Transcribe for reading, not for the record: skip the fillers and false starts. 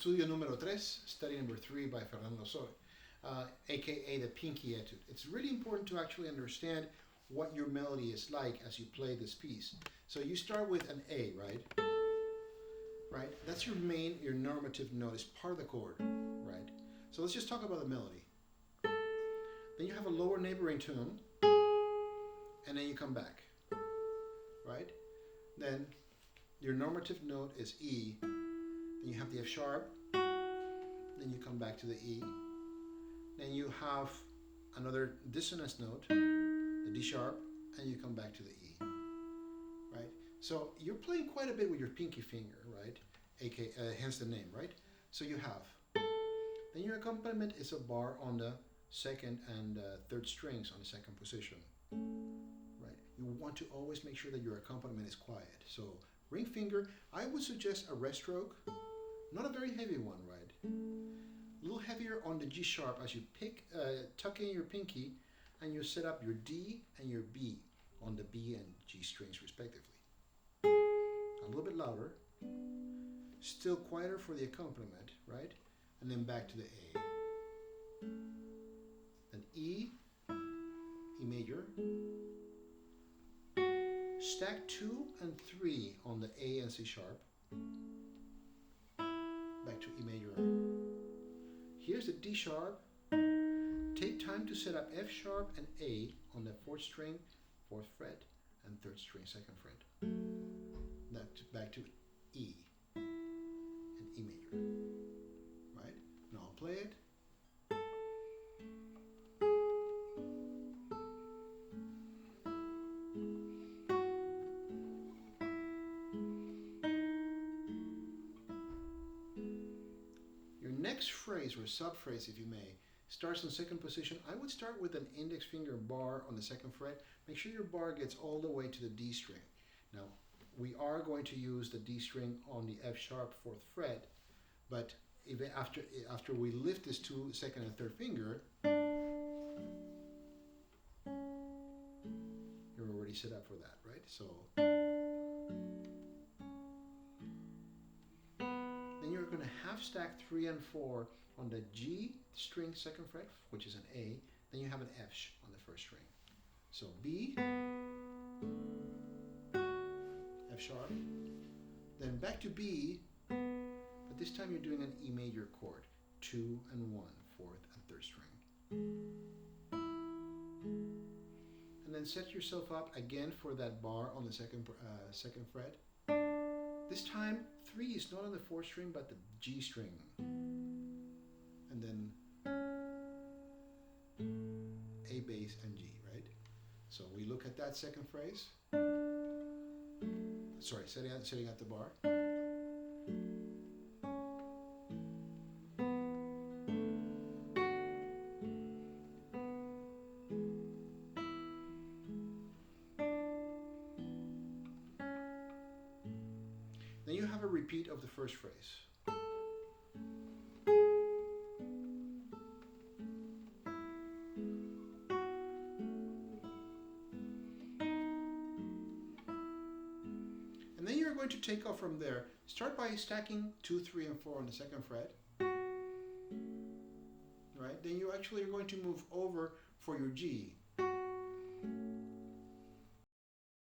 Estudio número 3, study number 3 by Fernando, aka the Pinky Etude. It's really important to actually understand what your melody is like as you play this piece. So you start with an A, right? Right? That's your normative note. It's part of the chord, right? So let's just talk about the melody. Then you have a lower neighboring tune, and then you come back, right? Then your normative note is E. Then you have the F sharp. Then you come back to the E. Then you have another dissonance note, the D sharp, and you come back to the E, right? So you're playing quite a bit with your pinky finger, right? Hence the name, right? So you have. Then your accompaniment is a bar on the second and third strings on the second position, right? You want to always make sure that your accompaniment is quiet. So ring finger, I would suggest a rest stroke, not a very heavy one, right? A little heavier on the G sharp as you tuck in your pinky and you set up your D and your B on the B and G strings respectively. A little bit louder, still quieter for the accompaniment, right? And then back to the A. Then E, E major, stack 2 and 3 on the A and C sharp, back to E major. Here's the D sharp. Take time to set up F sharp and A on the 4th string, 4th fret, and 3rd string, 2nd fret. Back to E and E major. Right? Now I'll play it. Your next phrase or subphrase, if you may, starts in second position. I would start with an index finger bar on the 2nd fret. Make sure your bar gets all the way to the D string. Now, we are going to use the D string on the F sharp 4th fret, but even after we lift this to 2nd and 3rd finger, you're already set up for that, right? So then you're going to half stack 3 and 4 on the G string 2nd fret, which is an A. Then you have an F on the 1st string. So B, F sharp, then back to B, but this time you're doing an E major chord, 2 and 1, 4th and 3rd string. And then set yourself up again for that bar on the second fret. This time 3 is not on the 4th string but the G string. And then A bass and G, right? So we look at that 2nd phrase. Sorry, setting out the bar. Then you have a repeat of the 1st phrase. And then you're going to take off from there. Start by stacking 2, 3, and 4 on the 2nd fret. Right? Then you actually are going to move over for your G.